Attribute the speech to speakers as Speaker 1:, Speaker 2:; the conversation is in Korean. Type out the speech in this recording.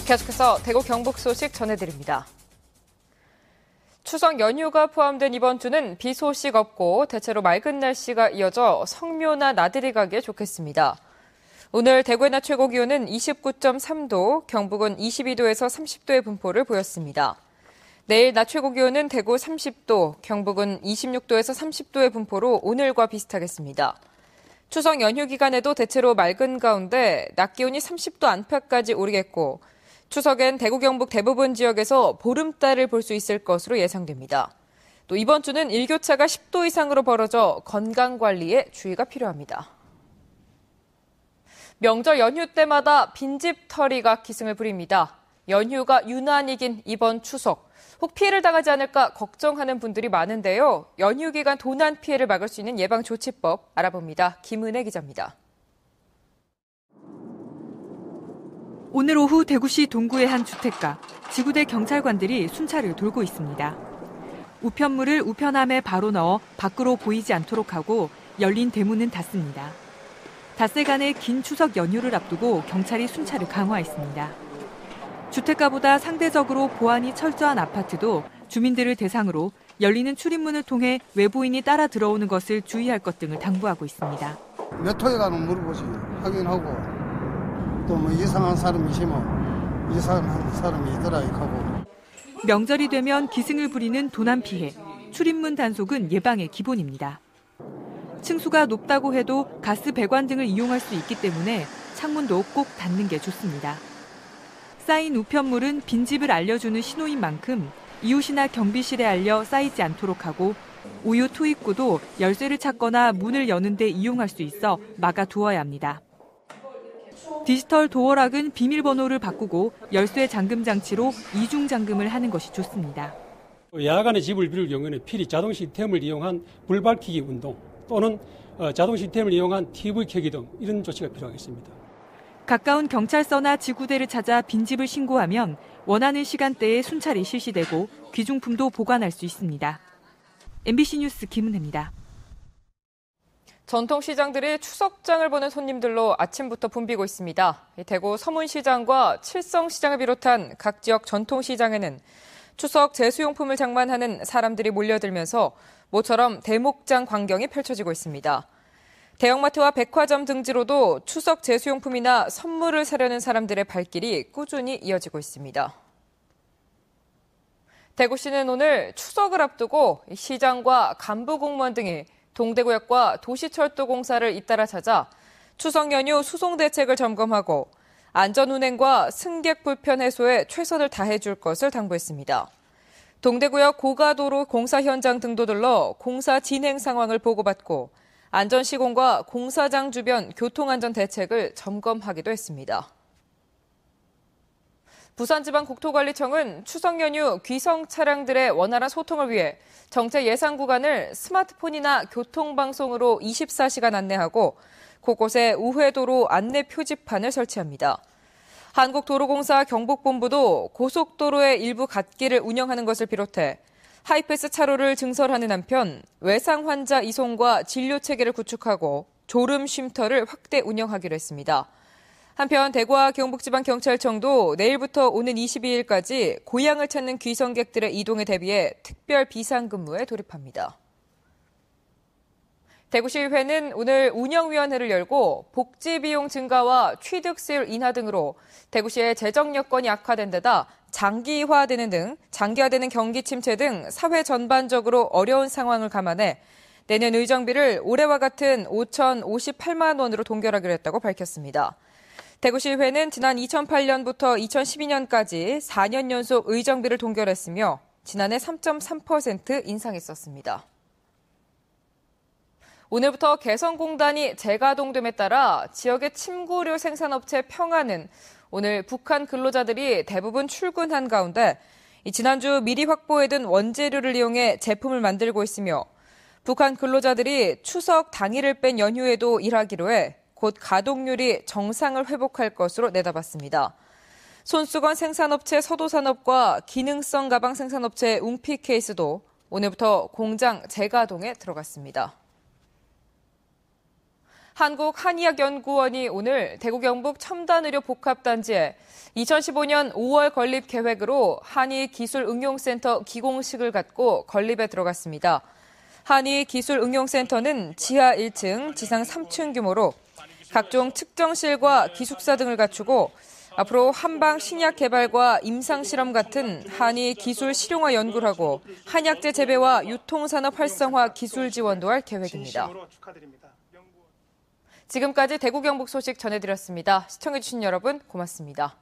Speaker 1: 계속해서 대구 경북 소식 전해드립니다. 추석 연휴가 포함된 이번 주는 비 소식 없고 대체로 맑은 날씨가 이어져 성묘나 나들이 가기에 좋겠습니다. 오늘 대구의 낮 최고 기온은 29.3도, 경북은 22도에서 30도의 분포를 보였습니다. 내일 낮 최고 기온은 대구 30도, 경북은 26도에서 30도의 분포로 오늘과 비슷하겠습니다. 추석 연휴 기간에도 대체로 맑은 가운데 낮 기온이 30도 안팎까지 오르겠고 추석엔 대구 경북 대부분 지역에서 보름달을 볼 수 있을 것으로 예상됩니다. 또 이번 주는 일교차가 10도 이상으로 벌어져 건강관리에 주의가 필요합니다. 명절 연휴 때마다 빈집털이가 기승을 부립니다. 연휴가 유난히 긴 이번 추석, 혹 피해를 당하지 않을까 걱정하는 분들이 많은데요. 연휴 기간 도난 피해를 막을 수 있는 예방조치법 알아봅니다. 김은혜 기자입니다.
Speaker 2: 오늘 오후 대구시 동구의 한 주택가, 지구대 경찰관들이 순찰을 돌고 있습니다. 우편물을 우편함에 바로 넣어 밖으로 보이지 않도록 하고 열린 대문은 닫습니다. 닷새간의 긴 추석 연휴를 앞두고 경찰이 순찰을 강화했습니다. 주택가보다 상대적으로 보안이 철저한 아파트도 주민들을 대상으로 열리는 출입문을 통해 외부인이 따라 들어오는 것을 주의할 것 등을 당부하고 있습니다.
Speaker 3: 몇 호에 가는 물어보지 확인하고 또 뭐 이상한 사람이 있으면 이상한 사람이 있더라 하고.
Speaker 2: 명절이 되면 기승을 부리는 도난 피해, 출입문 단속은 예방의 기본입니다. 층수가 높다고 해도 가스 배관 등을 이용할 수 있기 때문에 창문도 꼭 닫는 게 좋습니다. 쌓인 우편물은 빈집을 알려주는 신호인 만큼 이웃이나 경비실에 알려 쌓이지 않도록 하고 우유 투입구도 열쇠를 찾거나 문을 여는 데 이용할 수 있어 막아두어야 합니다. 디지털 도어락은 비밀번호를 바꾸고 열쇠 잠금 장치로 이중 잠금을 하는 것이 좋습니다.
Speaker 4: 야간에 집을 비울 경우에는 필히 자동 시스템을 이용한 불 밝히기 운동 또는 자동 시스템을 이용한 TV 켜기 등 이런 조치가 필요하겠습니다.
Speaker 2: 가까운 경찰서나 지구대를 찾아 빈집을 신고하면 원하는 시간대에 순찰이 실시되고 귀중품도 보관할 수 있습니다. MBC 뉴스 김은혜입니다.
Speaker 1: 전통시장들이 추석장을 보는 손님들로 아침부터 붐비고 있습니다. 대구 서문시장과 칠성시장을 비롯한 각 지역 전통시장에는 추석 제수용품을 장만하는 사람들이 몰려들면서 모처럼 대목장 광경이 펼쳐지고 있습니다. 대형마트와 백화점 등지로도 추석 제수용품이나 선물을 사려는 사람들의 발길이 꾸준히 이어지고 있습니다. 대구시는 오늘 추석을 앞두고 시장과 간부 공무원 등이 동대구역과 도시철도공사를 잇따라 찾아 추석 연휴 수송 대책을 점검하고 안전운행과 승객 불편 해소에 최선을 다해줄 것을 당부했습니다. 동대구역 고가도로 공사 현장 등도 들러 공사 진행 상황을 보고받고 안전시공과 공사장 주변 교통안전 대책을 점검하기도 했습니다. 부산지방국토관리청은 추석 연휴 귀성 차량들의 원활한 소통을 위해 정체 예상 구간을 스마트폰이나 교통방송으로 24시간 안내하고 곳곳에 우회도로 안내 표지판을 설치합니다. 한국도로공사 경북본부도 고속도로의 일부 갓길을 운영하는 것을 비롯해 하이패스 차로를 증설하는 한편 외상 환자 이송과 진료 체계를 구축하고 졸음 쉼터를 확대 운영하기로 했습니다. 한편 대구와 경북지방경찰청도 내일부터 오는 22일까지 고향을 찾는 귀성객들의 이동에 대비해 특별 비상근무에 돌입합니다. 대구시의회는 오늘 운영위원회를 열고 복지비용 증가와 취득세율 인하 등으로 대구시의 재정 여건이 악화된 데다 장기화되는 경기 침체 등 사회 전반적으로 어려운 상황을 감안해 내년 의정비를 올해와 같은 5,058만 원으로 동결하기로 했다고 밝혔습니다. 대구시의회는 지난 2008년부터 2012년까지 4년 연속 의정비를 동결했으며 지난해 3.3% 인상했었습니다. 오늘부터 개성공단이 재가동됨에 따라 지역의 침구류 생산업체 평화는 오늘 북한 근로자들이 대부분 출근한 가운데 지난주 미리 확보해둔 원재료를 이용해 제품을 만들고 있으며 북한 근로자들이 추석 당일을 뺀 연휴에도 일하기로 해 곧 가동률이 정상을 회복할 것으로 내다봤습니다. 손수건 생산업체 서도산업과 기능성 가방 생산업체 웅피케이스도 오늘부터 공장 재가동에 들어갔습니다. 한국한의학연구원이 오늘 대구 경북 첨단의료복합단지에 2015년 5월 건립 계획으로 한의기술응용센터 기공식을 갖고 건립에 들어갔습니다. 한의기술응용센터는 지하 1층, 지상 3층 규모로 각종 측정실과 기숙사 등을 갖추고 앞으로 한방 신약 개발과 임상실험 같은 한의 기술 실용화 연구를 하고 한약재 재배와 유통산업 활성화 기술 지원도 할 계획입니다. 지금까지 대구 경북 소식 전해드렸습니다. 시청해주신 여러분 고맙습니다.